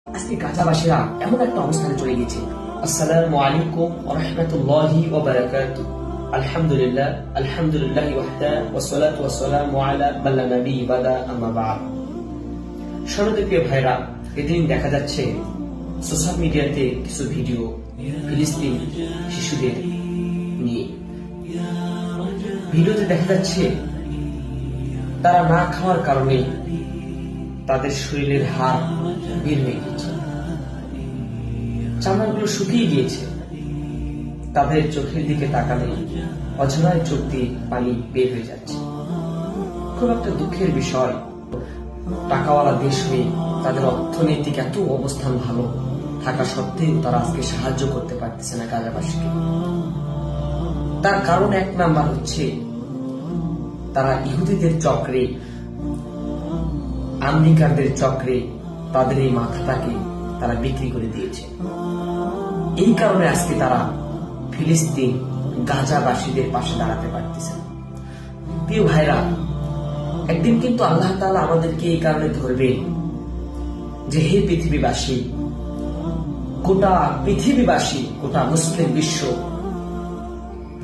আজকে গাজাবাসীরা এমন একটা অবস্থানে চলে গেছে। আসসালামু আলাইকুম ওয়া রাহমাতুল্লাহি ওয়া বারাকাতুহু। আলহামদুলিল্লাহ আলহামদুলিল্লাহি ওয়াহদা ওয়াসসালাতু ওয়াসসালামু আলা মান লা নাবিয়্যা বাদা আম্মা বা'দ। সর্বপ্রিয় ভাইরা, এদিন দেখা যাচ্ছে সোশ্যাল মিডিয়াতে কিছু ভিডিও ফিলিস্তিন শিশুদের নিয়ে। ভিডিওতে দেখা যাচ্ছে তারা না খাওয়ার কারণে তাদের শরীরের হাড় বের হয়ে গেছে, চামড়াগুলো শুকিয়ে গিয়েছে। তাদের চোখের দিকে তাকালে অজানায় চোখ দিয়ে পানি বের হয়ে যাচ্ছে। খুব একটা দুঃখের বিষয়, টাকাওয়ালা দেশ হয়ে তাদের অর্থনৈতিক এত অবস্থান ভালো থাকা সত্ত্বেও তারা আজকে সাহায্য করতে পারতেছে না গাজাবাসীকে। তার কারণ এক নাম্বার হচ্ছে তারা ইহুদিদের চক্রে, আমেরিকানদের চক্রে তাদের এই মাথাটাকে তারা বিক্রি করে দিয়েছে। এই কারণে আজকে তারা ফিলিস্তিন গাজাবাসীদের পাশে দাঁড়াতে পারতেছে। প্রিয় ভাইরা, একদিন কিন্তু আল্লাহ তাআলা আমাদেরকে এই কারণে ধরবে যে হে পৃথিবীবাসী, গোটা পৃথিবীবাসী, গোটা মুসলিম বিশ্ব,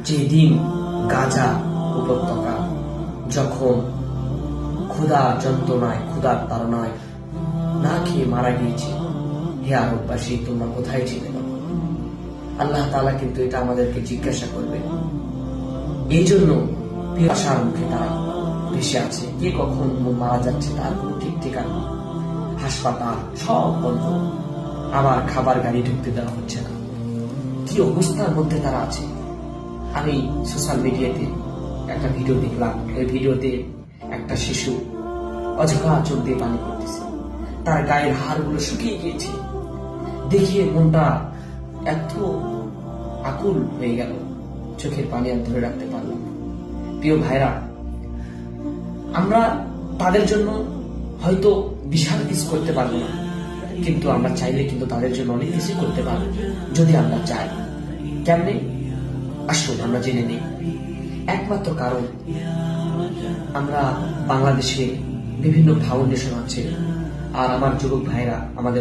যেদিন গাজা উপত্যকা যখন ক্ষুধার যন্ত্রণায়, ক্ষুধার তাড়নায় না খেয়ে মারা গিয়েছে, হে আরববাসী তোমরা কোথায় ছিলে? আল্লাহ তাআলা কিন্তু এটা আমাদেরকে জিজ্ঞাসা করবে। এই জন্য আশার মুখে তারা ভেসে আছে। কে কখন মারা যাচ্ছে তার কোনো ঠিক ঠিকানা, হাসপাতাল সব বন্ধ, আবার খাবার গাড়ি ঢুকতে দেওয়া হচ্ছে না। কি অবস্থার মধ্যে তারা আছে। আমি সোশ্যাল মিডিয়াতে একটা ভিডিও দেখলাম। এই ভিডিওতে একটা শিশু অঝোরা চোখ দিয়ে পানি পড়তেছে, তার গায়ের হাড়গুলো শুকিয়ে গিয়েছে। দেখিয়ে মনটা এত আকুল হয়ে গেল, চোখের পানি আর ধরে রাখতে পারলাম। প্রিয় ভাইরা, আমরা তাদের জন্য হয়তো বিশাল কিছু করতে পারবো না, কিন্তু আমরা চাইলে কিন্তু তাদের জন্য অনেক কিছু করতে পারবো যদি আমরা চাই। কেমনে? আসুন আমরা জেনে নিই। একমাত্র কারণ, আমরা বাংলাদেশে বিভিন্ন ফাউন্ডেশন আছে, আর আমার যুবক ভাইরা আমাদের